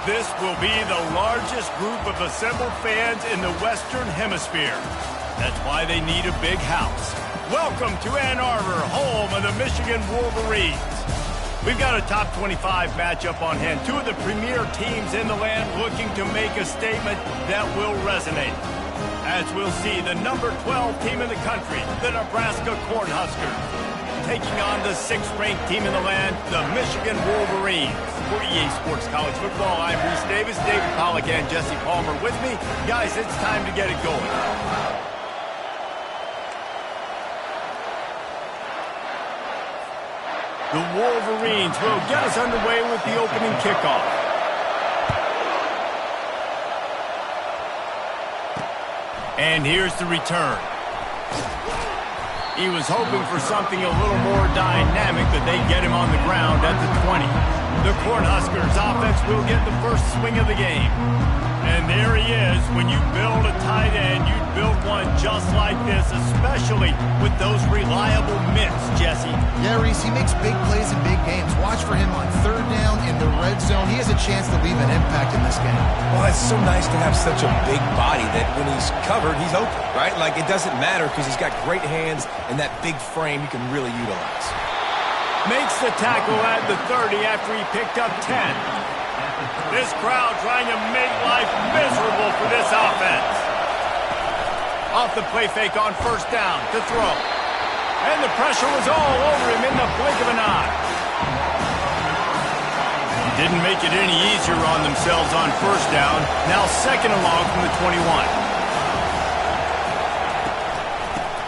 This will be the largest group of assembled fans in the Western Hemisphere. That's why they need a big house. Welcome to Ann Arbor, home of the Michigan Wolverines. We've got a top 25 matchup on hand. Two of the premier teams in the land looking to make a statement that will resonate. As we'll see, the number 12 team in the country, the Nebraska Cornhuskers, taking on the 6th-ranked team in the land, the Michigan Wolverines. For EA Sports College Football, I'm Reese Davis, David Pollack, and Jesse Palmer with me. Guys, it's time to get it going. The Wolverines will get us underway with the opening kickoff. And here's the return. He was hoping for something a little more dynamic, but they get him on the ground at the 20. The Cornhuskers offense will get the first swing of the game. And there he is. When you build a tight end, you build one just like this, especially with those reliable mitts, Jesse. Yeah, Reese, he makes big plays in big games. Watch for him on 3rd down in the red zone. He has a chance to leave an impact in this game. Well, it's so nice to have such a big body that when he's covered, he's open, right? Like, it doesn't matter because he's got great hands and that big frame you can really utilize. Makes the tackle at the 30 after he picked up 10. This crowd trying to make life miserable for this offense. Off the play fake on 1st down to throw. And the pressure was all over him in the blink of an eye. Didn't make it any easier on themselves on 1st down. Now 2nd and long from the 21.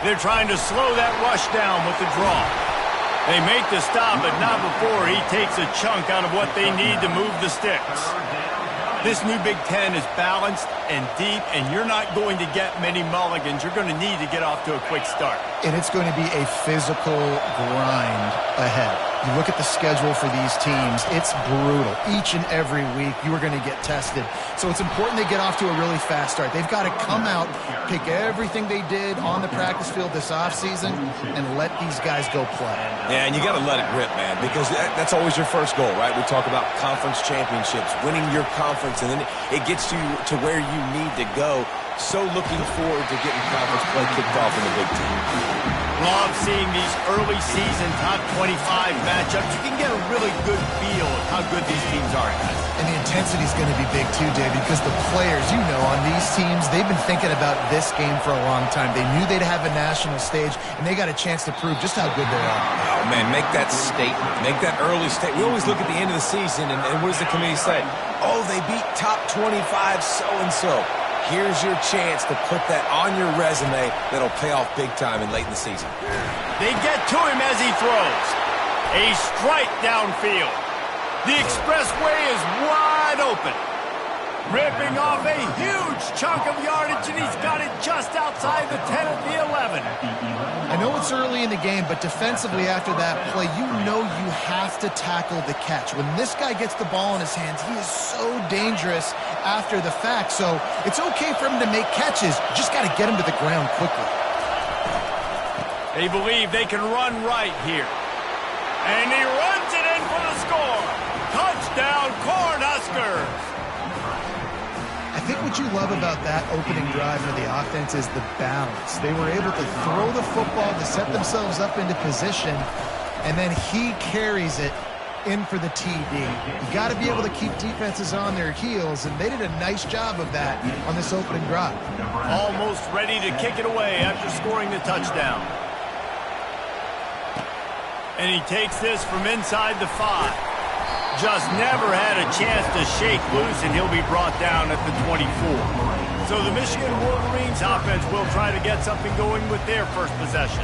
They're trying to slow that rush down with the draw. They make the stop, but not before he takes a chunk out of what they need to move the sticks. This new Big Ten is balanced and deep, and you're not going to get many mulligans. You're going to need to get off to a quick start. And it's going to be a physical grind ahead. You look at the schedule for these teams, it's brutal. Each and every week, you are going to get tested. So it's important they get off to a really fast start. They've got to come out, pick everything they did on the practice field this offseason, and let these guys go play. Yeah, and you got to let it rip, man, because that's always your first goal, right? We talk about conference championships, winning your conference, and then it gets you to where you need to go. So looking forward to getting conference play kicked off in the Big Ten. Love seeing these early season top 25 matchups. You can get a really good feel of how good these teams are, guys. And the intensity is going to be big too, David, because the players, you know, on these teams, they've been thinking about this game for a long time. They knew they'd have a national stage, and they got a chance to prove just how good they are. Oh, man, make that statement. Make that early statement. We always look at the end of the season, and what does the committee say? Oh, they beat top 25 so-and-so. Here's your chance to put that on your resume that'll pay off big time and late in the season. They get to him as he throws. A strike downfield. The expressway is wide open. Ripping off a huge chunk of yardage, and he's got it just outside the 10 at the 11. I know it's early in the game, but defensively after that play, you know you have to tackle the catch. When this guy gets the ball in his hands, he is so dangerous after the fact. So it's okay for him to make catches. Just got to get him to the ground quickly. They believe they can run right here. And he runs it in for the score. Touchdown, Cornhuskers. I think what you love about that opening drive for the offense is the balance. They were able to throw the football to set themselves up into position, and then he carries it in for the TD. You got to be able to keep defenses on their heels, and they did a nice job of that on this opening drive. Almost ready to kick it away after scoring the touchdown. And he takes this from inside the 5. Just never had a chance to shake loose, and he'll be brought down at the 24. So the Michigan Wolverines offense will try to get something going with their first possession.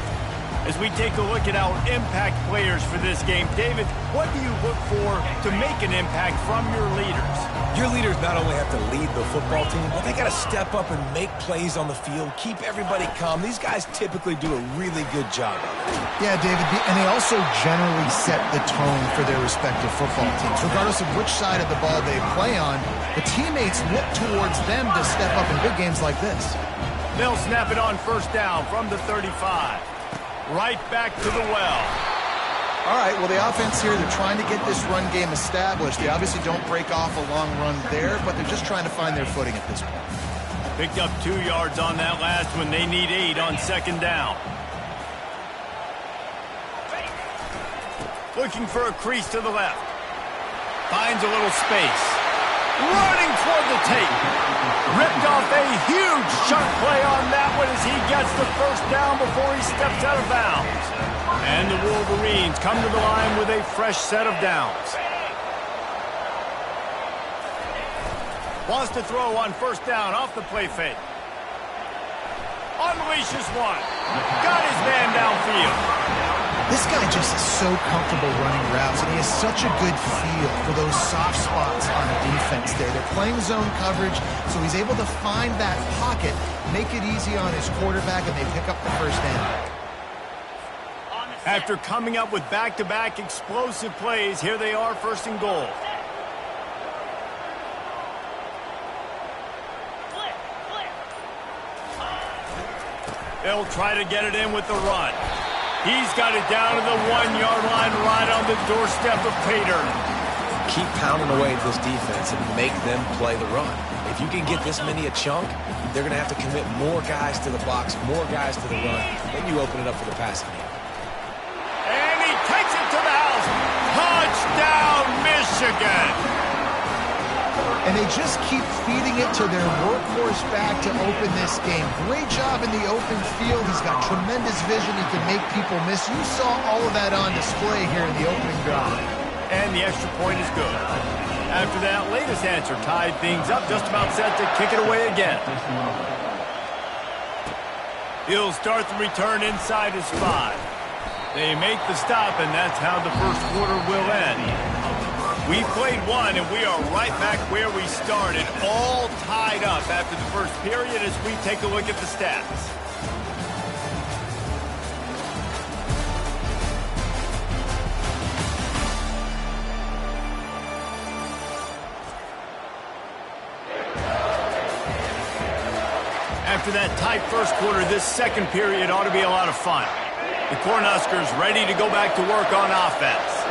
As we take a look at our impact players for this game, David, what do you look for to make an impact from your leaders? Your leaders not only have to lead the football team, but they got to step up and make plays on the field, keep everybody calm. These guys typically do a really good job of it. Yeah, David, and they also generally set the tone for their respective football teams. Regardless of which side of the ball they play on, the teammates look towards them to step up in big games like this. They'll snap it on 1st down from the 35. Right back to the well. All right, well, the offense here, they're trying to get this run game established. They obviously don't break off a long run there, but they're just trying to find their footing at this point. Picked up 2 yards on that last one. They need 8 on second down. Looking for a crease to the left. Finds a little space. Running toward the tape. Ripped off a huge chunk play on that one as he gets the first down before he steps out of bounds. And the Wolverines come to the line with a fresh set of downs. Wants to throw on first down off the play fake. Unleashes one. Got his man downfield. This guy just is so comfortable running routes, and he has such a good feel for those soft spots on defense there. They're playing zone coverage, so he's able to find that pocket, make it easy on his quarterback, and they pick up the first down. After coming up with back-to-back explosive plays, here they are, first and goal. They'll try to get it in with the run. He's got it down to the 1-yard line right on the doorstep of Pater. Keep pounding away at this defense and make them play the run. If you can get this many a chunk, they're going to have to commit more guys to the box, more guys to the run. Then you open it up for the passing game. And he takes it to the house. Touchdown, Michigan! And they just keep feeding it to their workhorse back to open this game. Great job in the open field. He's got tremendous vision. He can make people miss. You saw all of that on display here in the opening drive. And the extra point is good. After that latest answer tied things up, just about set to kick it away again. He'll start the return inside his 5. They make the stop, and that's how the first quarter will end. We played one, and we are right back where we started, all tied up after the first period as we take a look at the stats. After that tight first quarter, this second period ought to be a lot of fun. The Cornhuskers ready to go back to work on offense.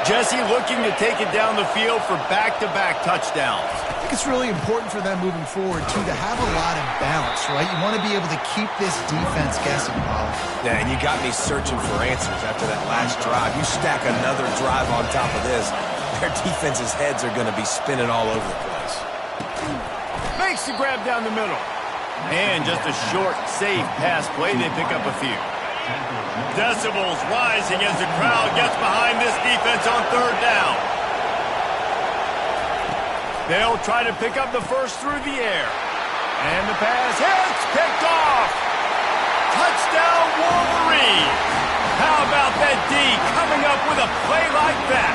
Jesse looking to take it down the field for back-to-back touchdowns. I think it's really important for them moving forward, too, to have a lot of balance, right? You want to be able to keep this defense guessing, Paul. Yeah, and you got me searching for answers after that last drive. You stack another drive on top of this, their defense's heads are going to be spinning all over the place. Makes the grab down the middle. And just a short, safe pass play. They pick up a few. Decibels rising as the crowd gets behind this defense on third down. They'll try to pick up the first through the air. And the pass hits, picked off. Touchdown, Wolverines. How about that D coming up with a play like that?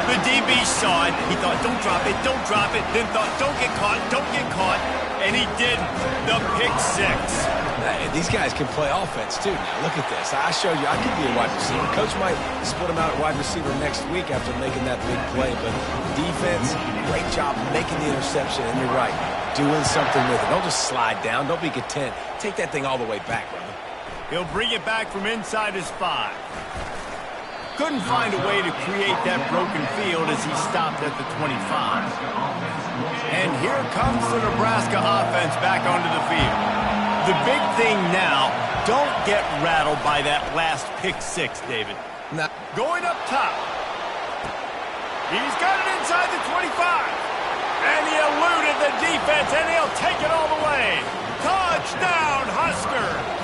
The DB saw it. He thought, don't drop it, don't drop it. Then thought, don't get caught, don't get caught. And he didn't. The pick 6. Hey, these guys can play offense, too. Now, look at this. I showed you I could be a wide receiver. Coach might split him out at wide receiver next week after making that big play. But defense, great job making the interception. And you're right, doing something with it. Don't just slide down. Don't be content. Take that thing all the way back, brother. He'll bring it back from inside his 5. Couldn't find a way to create that broken field as he stopped at the 25. And here comes the Nebraska offense back onto the field. The big thing now, don't get rattled by that last pick 6, David. Nah. Going up top. He's got it inside the 25. And he eluded the defense, and he'll take it all the way. Touchdown, Husker!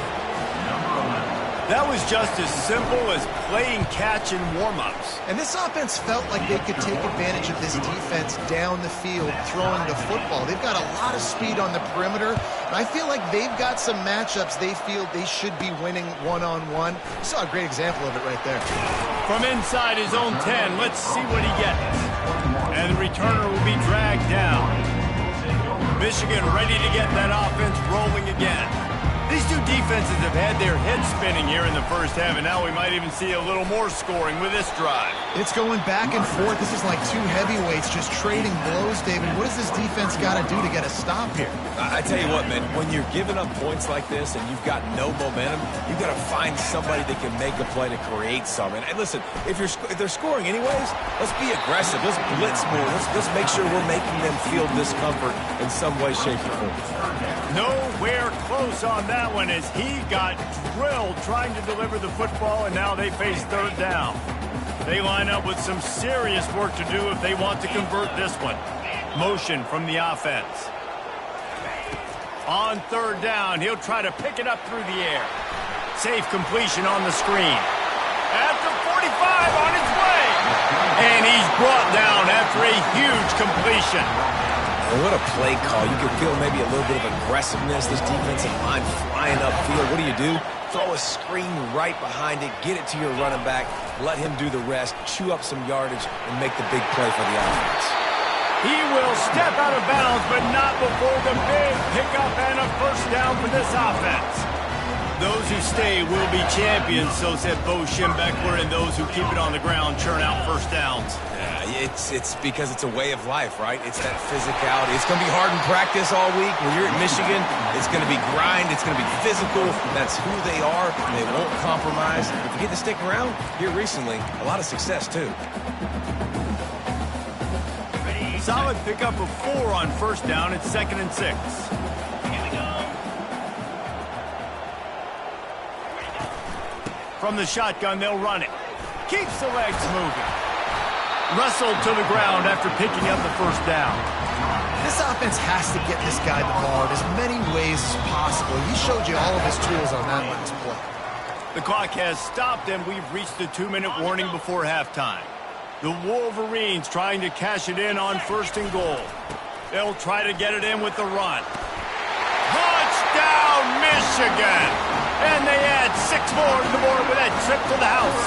That was just as simple as playing catch in warm-ups. And this offense felt like they could take advantage of this defense down the field, throwing the football. They've got a lot of speed on the perimeter, and I feel like they've got some matchups they feel they should be winning one-on-one. You saw a great example of it right there. From inside his own 10, let's see what he gets. And the returner will be dragged down. Michigan ready to get that offense rolling again. These two defenses have had their heads spinning here in the first half, and now we might even see a little more scoring with this drive. It's going back and forth. This is like two heavyweights just trading blows, David. What does this defense got to do to get a stop here? I tell you what, man, when you're giving up points like this and you've got no momentum, you've got to find somebody that can make a play to create some. And listen, if they're scoring anyways, let's be aggressive. Let's blitz more. Let's make sure we're making them feel discomfort in some way, shape, or form. Nowhere close on that one as he got drilled trying to deliver the football, and now they face third down. They line up with some serious work to do if they want to convert this one. Motion from the offense. On third down, he'll try to pick it up through the air. Safe completion on the screen. At the 45 on its way. And he's brought down after a huge completion. And what a play call. You can feel maybe a little bit of aggressiveness. This defensive line flying upfield. What do? Throw a screen right behind it. Get it to your running back. Let him do the rest. Chew up some yardage and make the big play for the offense. He will step out of bounds, but not before the big pickup and a first down for this offense. Those who stay will be champions, so said Bo Schembechler, and those who keep it on the ground churn out first downs. Yeah, it's because it's a way of life, right? It's that physicality. It's going to be hard in practice all week. When you're at Michigan, it's going to be grind. It's going to be physical. That's who they are. They won't compromise. If you get to stick around here recently, a lot of success, too. Solid pickup of 4 on first down. It's 2nd and 6. From the shotgun, they'll run it. Keeps the legs moving. Wrestled to the ground after picking up the first down. This offense has to get this guy the ball in as many ways as possible. He showed you all of his tools on that last play. The clock has stopped, and we've reached the 2-minute warning before halftime. The Wolverines trying to cash it in on 1st and goal. They'll try to get it in with the run. Touchdown, Michigan! And they add 6 more to the board with that trip to the house.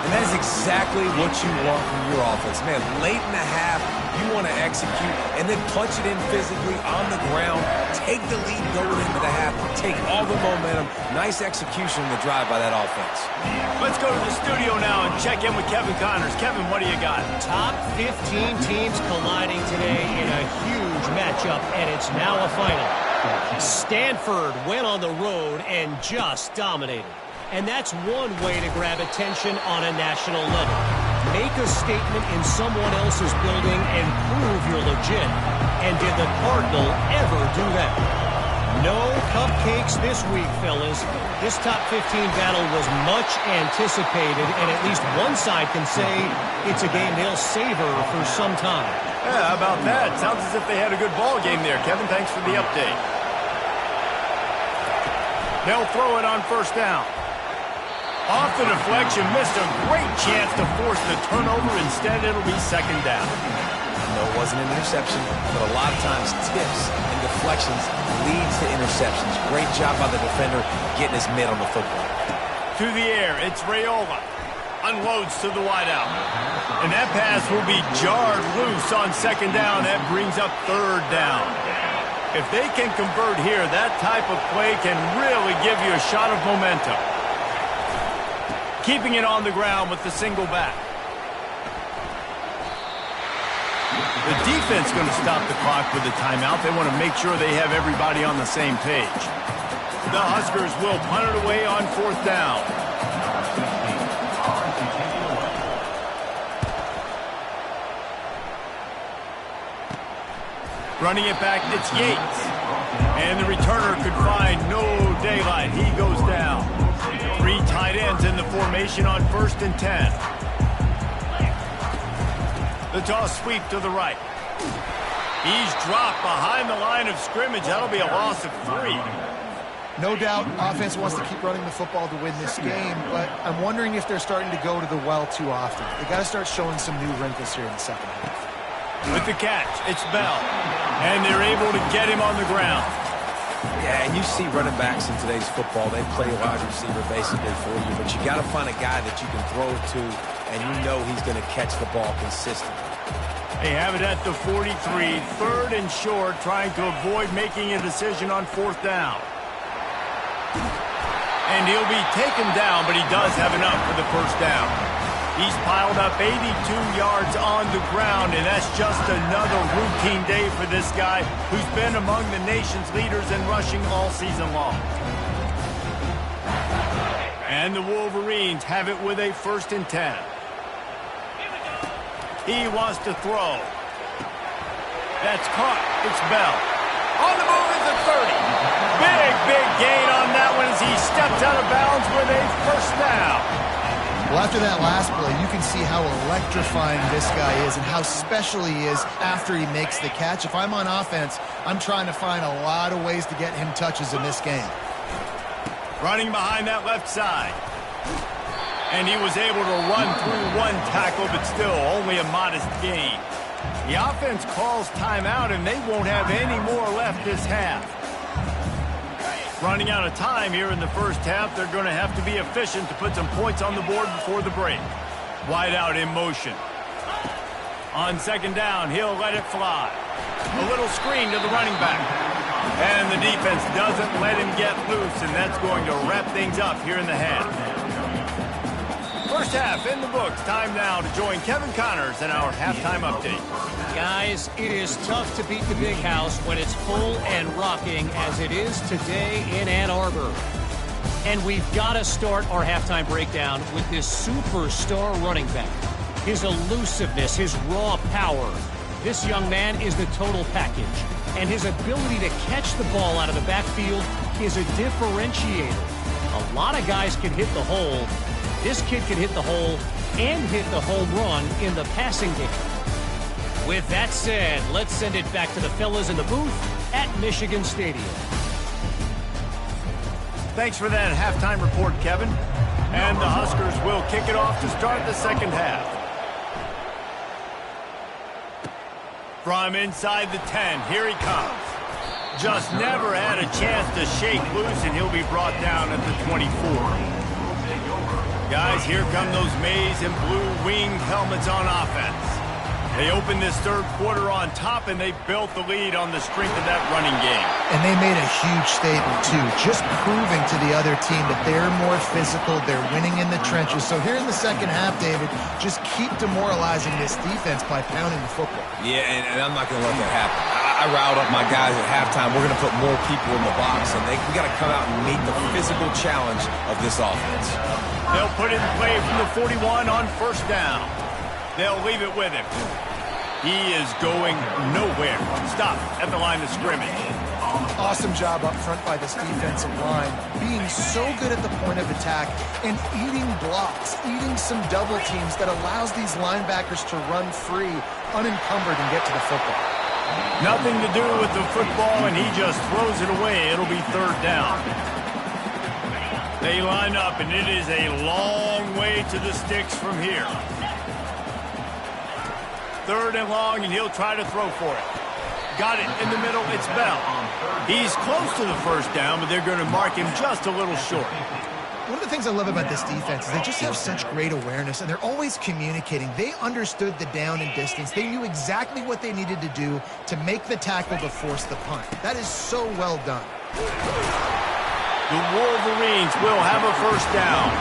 And that is exactly what you want from your offense. Man, late in the half, you want to execute and then punch it in physically on the ground. Take the lead going into the half. Take all the momentum. Nice execution on the drive by that offense. Let's go to the studio now and check in with Kevin Connors. Kevin, what do you got? Top 15 teams colliding today in a huge matchup, and it's now a final. Stanford went on the road and just dominated. And that's one way to grab attention on a national level. Make a statement in someone else's building and prove you're legit. And did the Cardinal ever do that? No cupcakes this week, fellas. This top 15 battle was much anticipated, and at least one side can say it's a game they'll savor for some time. Yeah, how about that? Sounds as if they had a good ball game there. Kevin, thanks for the update. They'll throw it on first down. Off the deflection, missed a great chance to force the turnover. Instead, it'll be 2nd down. No, it wasn't an interception, but a lot of times tips and deflections leads to interceptions. Great job by the defender getting his mitt on the football. To the air, it's Raiola. Unloads to the wideout. And that pass will be jarred loose on 2nd down. That brings up 3rd down. If they can convert here, that type of play can really give you a shot of momentum. Keeping it on the ground with the single back. The defense going to stop the clock with a timeout. They want to make sure they have everybody on the same page. The Huskers will punt it away on 4th down. Running it back, it's Yates. And the returner could find no daylight. He goes down. 3 tight ends in the formation on 1st and 10. The toss sweep to the right. He's dropped behind the line of scrimmage. That'll be a loss of 3. No doubt offense wants to keep running the football to win this game, but I'm wondering if they're starting to go to the well too often. They got to start showing some new wrinkles here in the second half. With the catch, it's Bell. And they're able to get him on the ground. Yeah, and you see running backs in today's football, they play wide receiver basically for you, but you got to find a guy that you can throw it to, and you know he's going to catch the ball consistently. They have it at the 43, third and short, trying to avoid making a decision on fourth down. And he'll be taken down, but he does have enough for the first down. He's piled up 82 yards on the ground, and that's just another routine day for this guy who's been among the nation's leaders in rushing all season long. And the Wolverines have it with a 1st and 10. He wants to throw. That's caught. It's Bell. On the move is the 30. Big gain on that one as he steps out of bounds with a first down. Well, after that last play, you can see how electrifying this guy is and how special he is after he makes the catch. If I'm on offense, I'm trying to find a lot of ways to get him touches in this game. Running behind that left side. And he was able to run through one tackle, but still only a modest gain. The offense calls timeout, and they won't have any more left this half. Running out of time here in the first half, they're going to have to be efficient to put some points on the board before the break. Wide out in motion. On 2nd down, he'll let it fly. A little screen to the running back. And the defense doesn't let him get loose, and that's going to wrap things up here in the half. First half in the books. Time now to join Kevin Connors in our halftime update. Guys, it is tough to beat the big house when it's full and rocking as it is today in Ann Arbor. And we've got to start our halftime breakdown with this superstar running back. His elusiveness, his raw power. This young man is the total package. And his ability to catch the ball out of the backfield is a differentiator. A lot of guys can hit the hole. This kid can hit the hole and hit the home run in the passing game. With that said, let's send it back to the fellas in the booth at Michigan Stadium. Thanks for that halftime report, Kevin. And the Huskers will kick it off to start the second half. From inside the 10, here he comes. Just never had a chance to shake loose, and he'll be brought down at the 24. Guys, here come those maize and blue winged helmets on offense. They opened this third quarter on top, and they built the lead on the strength of that running game. And they made a huge statement, too, just proving to the other team that they're more physical, they're winning in the trenches. So here in the second half, David, just keep demoralizing this defense by pounding the football. Yeah, and I'm not going to let that happen. I riled up my guys at halftime. We're going to put more people in the box, and we got to come out and meet the physical challenge of this offense. They'll put it in play from the 41 on first down. They'll leave it with him. He is going nowhere. Stop at the line of scrimmage. Awesome job up front by this defensive line, being so good at the point of attack and eating blocks, eating some double teams that allows these linebackers to run free, unencumbered, and get to the football. Nothing to do with the football, and he just throws it away. It'll be third down. They line up, and it is a long way to the sticks from here. Third and long, and he'll try to throw for it. Got it in the middle. It's Bell. He's close to the first down, but they're going to mark him just a little short. One of the things I love about this defense is they just have such great awareness, and they're always communicating. They understood the down and distance. They knew exactly what they needed to do to make the tackle to force the punt. That is so well done. The Wolverines will have a first down.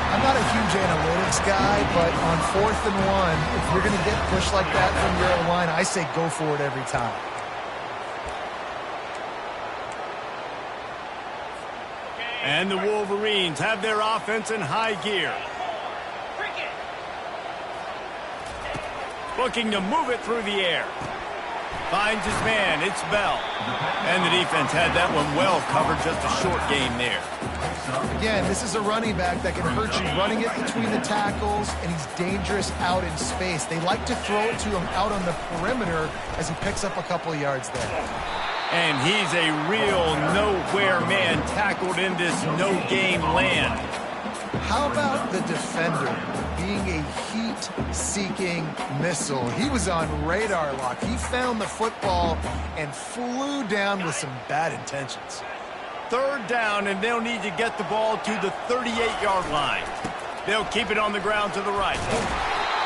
I'm not a huge analytics guy, but on 4th and 1, if you're going to get pushed like that from your own line, I say go for it every time. And the Wolverines have their offense in high gear. Looking to move it through the air. Finds his man. It's Bell. And the defense had that one well covered. Just a short game there. Again, this is a running back that can hurt you running it between the tackles, and he's dangerous out in space. They like to throw it to him out on the perimeter as he picks up a couple of yards there. And he's a real nowhere man tackled in this no-game land. How about the defender being a heat-seeking missile? He was on radar lock. He found the football and flew down with some bad intentions. Third down, and they'll need to get the ball to the 38-yard line. They'll keep it on the ground to the right.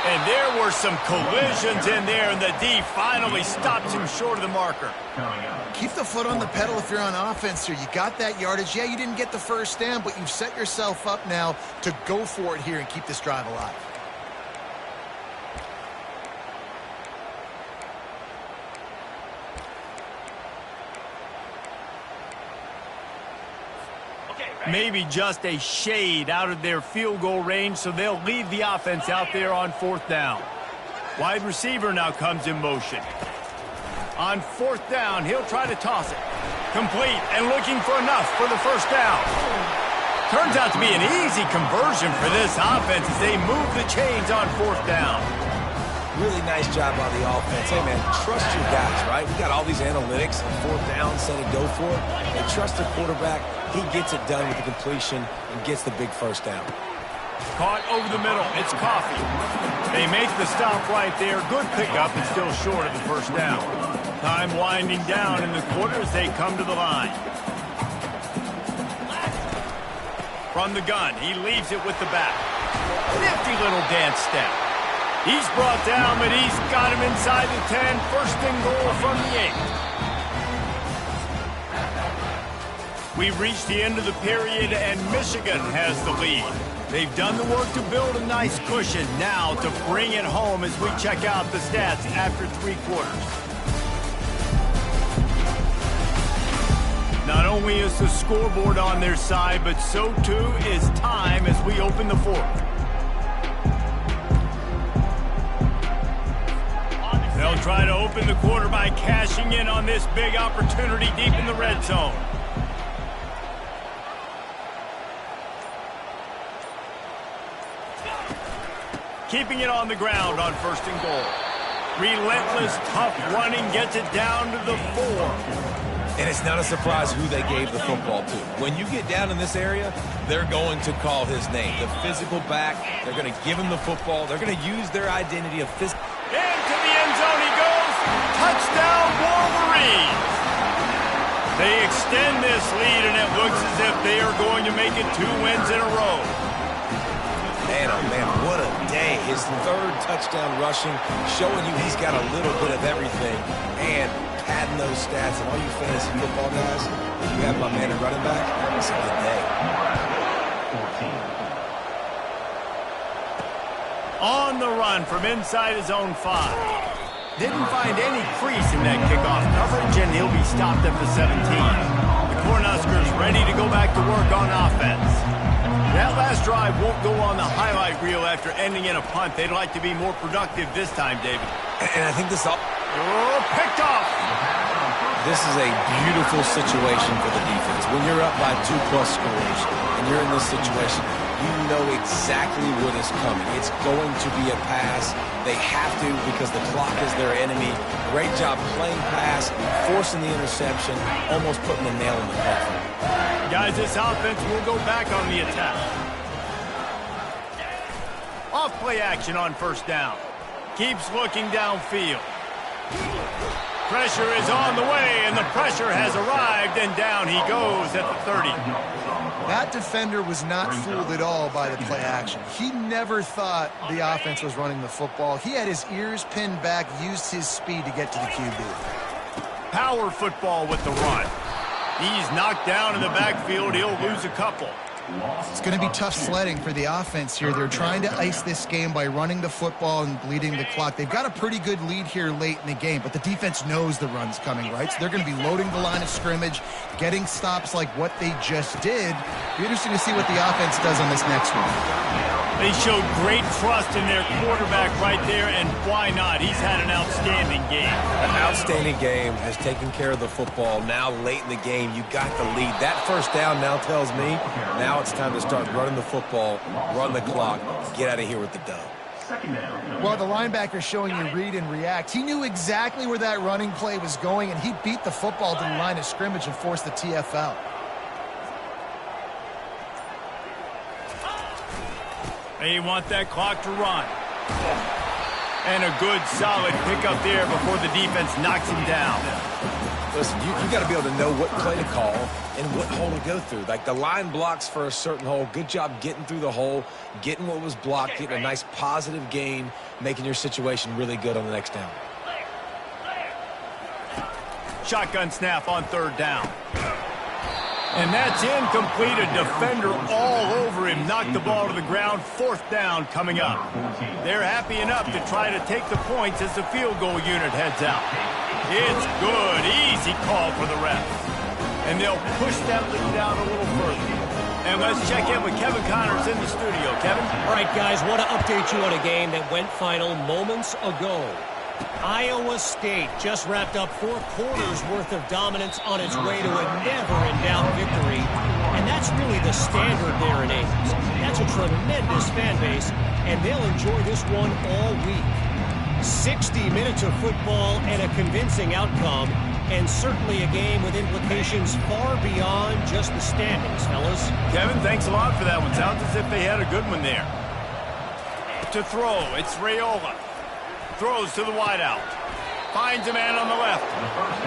And there were some collisions in there, and the D finally stops him short of the marker. Keep the foot on the pedal if you're on offense here. You got that yardage. Yeah, you didn't get the first down, but you've set yourself up now to go for it here and keep this drive alive. Maybe just a shade out of their field goal range, so they'll lead the offense out there on 4th down. Wide receiver now comes in motion. On 4th down, he'll try to toss it. Complete and looking for enough for the first down. Turns out to be an easy conversion for this offense as they move the chains on 4th down. Really nice job on the offense. Hey, man, trust your guys, right? We got all these analytics on 4th down, set it, go for it. And trust the quarterback. He gets it done with the completion and gets the big first down. Caught over the middle. It's Coffee. They make the stop right there. Good pickup, but still short of the first down. Time winding down in the quarter as they come to the line. From the gun, he leaves it with the back. Nifty little dance step. He's brought down, but he's got him inside the 10. First and goal from the 8. We've reached the end of the period, and Michigan has the lead. They've done the work to build a nice cushion. Now to bring it home as we check out the stats after 3 quarters. Not only is the scoreboard on their side, but so too is time as we open the 4th. They'll try to open the quarter by cashing in on this big opportunity deep in the red zone. Keeping it on the ground on 1st and goal. Relentless, tough running gets it down to the 4. And it's not a surprise who they gave the football to. When you get down in this area, they're going to call his name. The physical back, they're going to give him the football. They're going to use their identity of physical. Into the end zone he goes. Touchdown, Wolverines. They extend this lead, and it looks as if they are going to make it 2 wins in a row. Man, oh man, what a day. His 3rd touchdown rushing, showing you he's got a little bit of everything. And padding those stats, and all you fantasy football guys, if you have my man at running back, it's a good day. On the run from inside his own 5. Didn't find any crease in that kickoff coverage, and he'll be stopped at the 17. The Cornhuskers ready to go back to work on offense. That last drive won't go on the highlight reel after ending in a punt. They'd like to be more productive this time, David. And I think this all... Oh, picked off. This is a beautiful situation for the defense. When you're up by 2+ scores and you're in this situation, you know exactly what is coming. It's going to be a pass. They have to because the clock is their enemy. Great job playing pass, forcing the interception, almost putting the nail in the coffin. Guys, this offense will go back on the attack. Off play action on 1st down. Keeps looking downfield. Pressure is on the way, and the pressure has arrived, and down he goes at the 30. That defender was not fooled at all by the play action. He never thought the offense was running the football. He had his ears pinned back, used his speed to get to the QB. Power football with the run. He's knocked down in the backfield. He'll lose a couple. It's going to be tough sledding for the offense here. They're trying to ice this game by running the football and bleeding the clock. They've got a pretty good lead here late in the game, but the defense knows the run's coming, right? So they're going to be loading the line of scrimmage, getting stops like what they just did. Be interesting to see what the offense does on this next one. They showed great trust in their quarterback right there, and why not? He's had an outstanding game. An outstanding game, has taken care of the football. Now late in the game, you got the lead. That first down now tells me now it's time to start running the football, run the clock, get out of here with the dub. Well, the linebacker showing you read and react. He knew exactly where that running play was going, and he beat the football to the line of scrimmage and forced the TFL. They want that clock to run. And a good, solid pickup there before the defense knocks him down. Listen, you got to be able to know what play to call and what hole to go through. Like the line blocks for a certain hole. Good job getting through the hole, getting what was blocked, getting a nice positive gain, making your situation really good on the next down. Shotgun snap on third down. And that's incomplete. A defender all over him. Knocked the ball to the ground. Fourth down coming up. They're happy enough to try to take the points as the field goal unit heads out. It's good. Easy call for the ref. And they'll push that lead out a little further. And let's check in with Kevin Connors in the studio. Kevin? All right, guys, want to update you on a game that went final moments ago. Iowa State just wrapped up 4 quarters worth of dominance on its way to a never-in-doubt victory. And that's really the standard there in Ames. That's a tremendous fan base, and they'll enjoy this one all week. 60 minutes of football and a convincing outcome, and certainly a game with implications far beyond just the standings, fellas. Kevin, thanks a lot for that one. Sounds as if they had a good one there. To throw, it's Raiola. Throws to the wideout. Finds a man on the left.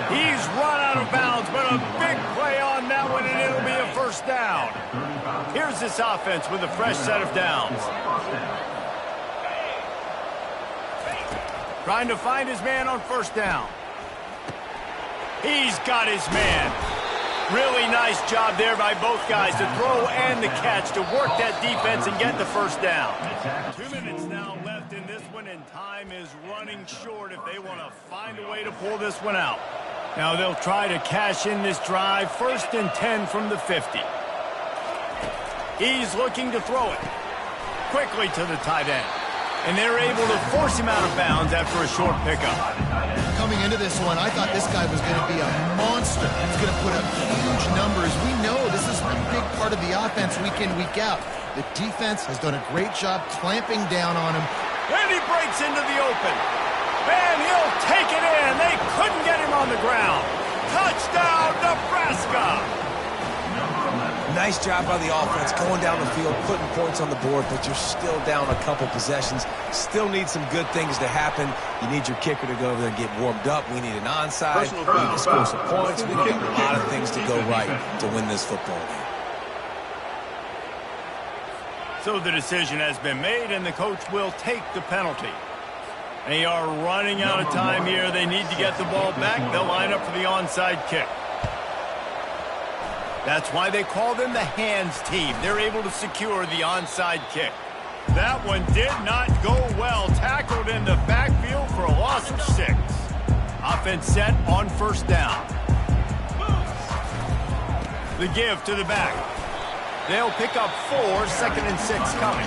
He's run out of bounds, but a big play on that one, and it'll be a first down. Here's this offense with a fresh set of downs. Trying to find his man on first down. He's got his man. Really nice job there by both guys to throw and the catch to work that defense and get the first down. 2 minutes now left in this one, and time is running short if they want to find a way to pull this one out. Now they'll try to cash in this drive. 1st and 10 from the 50. He's looking to throw it quickly to the tight end. And they're able to force him out of bounds after a short pickup. Coming into this one, I thought this guy was going to be a monster. He's going to put up huge numbers. We know this is a big part of the offense week in, week out. The defense has done a great job clamping down on him. And he breaks into the open. And he'll take it in. They couldn't get him on the ground. Touchdown, Nebraska! Nice job by the offense going down the field, putting points on the board, but you're still down a couple possessions. Still need some good things to happen. You need your kicker to go over there and get warmed up. We need an onside. We need to score some points. We need a lot of things to go right to win this football game. So the decision has been made, and the coach will take the penalty. They are running out of time here. They need to get the ball back. They'll line up for the onside kick. That's why they call them the hands team. They're able to secure the onside kick. That one did not go well. Tackled in the backfield for a loss of 6. Offense set on first down. The give to the back. They'll pick up 4, 2nd and 6 coming.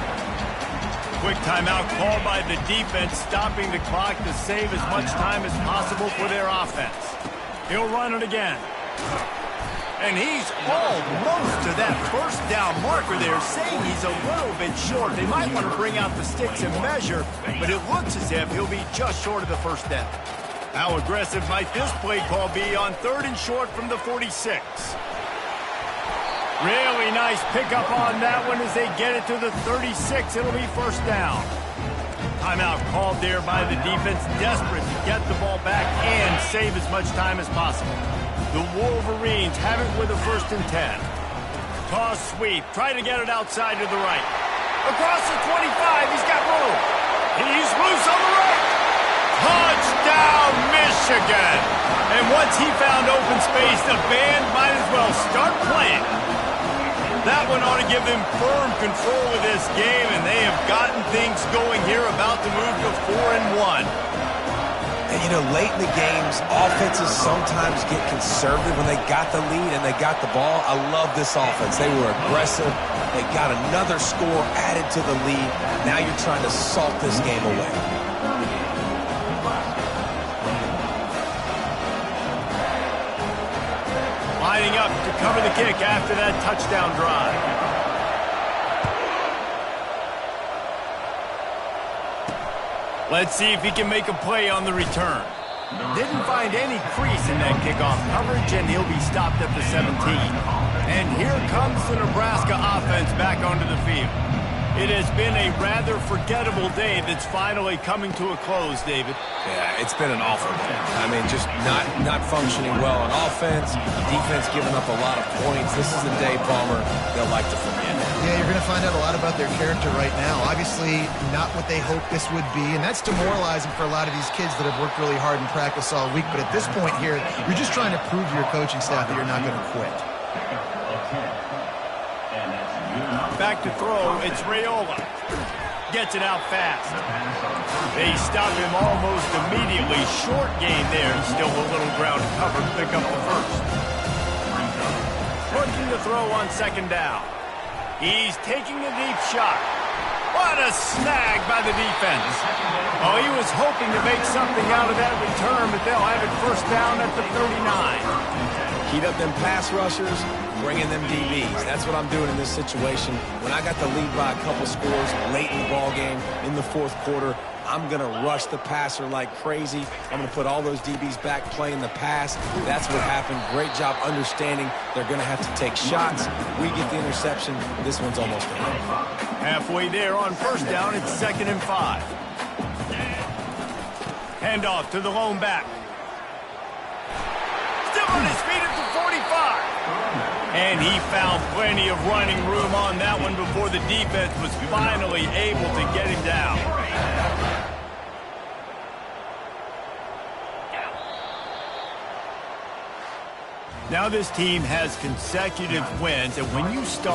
Quick timeout called by the defense, stopping the clock to save as much time as possible for their offense. He'll run it again. And he's almost to that first down marker there, saying he's a little bit short. They might want to bring out the sticks and measure, but it looks as if he'll be just short of the first down. How aggressive might this play call be on 3rd and short from the 46? Really nice pickup on that one as they get it to the 36. It'll be first down. Timeout called there by the defense, desperate to get the ball back and save as much time as possible. The Wolverines have it with a 1st and 10. Toss sweep. Try to get it outside to the right. Across the 25. He's got room. He's loose on the right. Touchdown, Michigan. And once he found open space, the band might as well start playing. That one ought to give them firm control of this game, and they have gotten things going here, about to move to 4-1. And, you know, late in the games, offenses sometimes get conservative when they got the lead and they got the ball. I love this offense. They were aggressive. They got another score added to the lead. Now you're trying to salt this game away. Lining up to cover the kick after that touchdown drive. Let's see if he can make a play on the return. Didn't find any crease in that kickoff coverage, and he'll be stopped at the 17. And here comes the Nebraska offense back onto the field. It has been a rather forgettable day that's finally coming to a close, David. Yeah, it's been an awful day. I mean, just not functioning well on offense, defense giving up a lot of points. This is a day, Palmer, they'll like to forget. Yeah, you're going to find out a lot about their character right now. Obviously, not what they hoped this would be, and that's demoralizing for a lot of these kids that have worked really hard in practice all week. But at this point here, you're just trying to prove to your coaching staff that you're not going to quit. Back to throw, it's Raiola. Gets it out fast. They stop him almost immediately. Short gain there, still a little ground cover to pick up the first. Looking to throw on second down. He's taking a deep shot. What a snag by the defense. Oh, he was hoping to make something out of that return, but they'll have it first down at the 39. Heat up them pass rushers, bringing them DBs. That's what I'm doing in this situation. When I got the lead by a couple scores late in the ball game, in the fourth quarter, I'm going to rush the passer like crazy. I'm going to put all those DBs back playing the pass. That's what happened. Great job understanding they're going to have to take shots. We get the interception. This one's almost done. Halfway there on first down, it's 2nd and 5. Handoff to the lone back. Still on his feet at the 45. And he found plenty of running room on that one before the defense was finally able to get him down. Now this team has consecutive wins, and when you start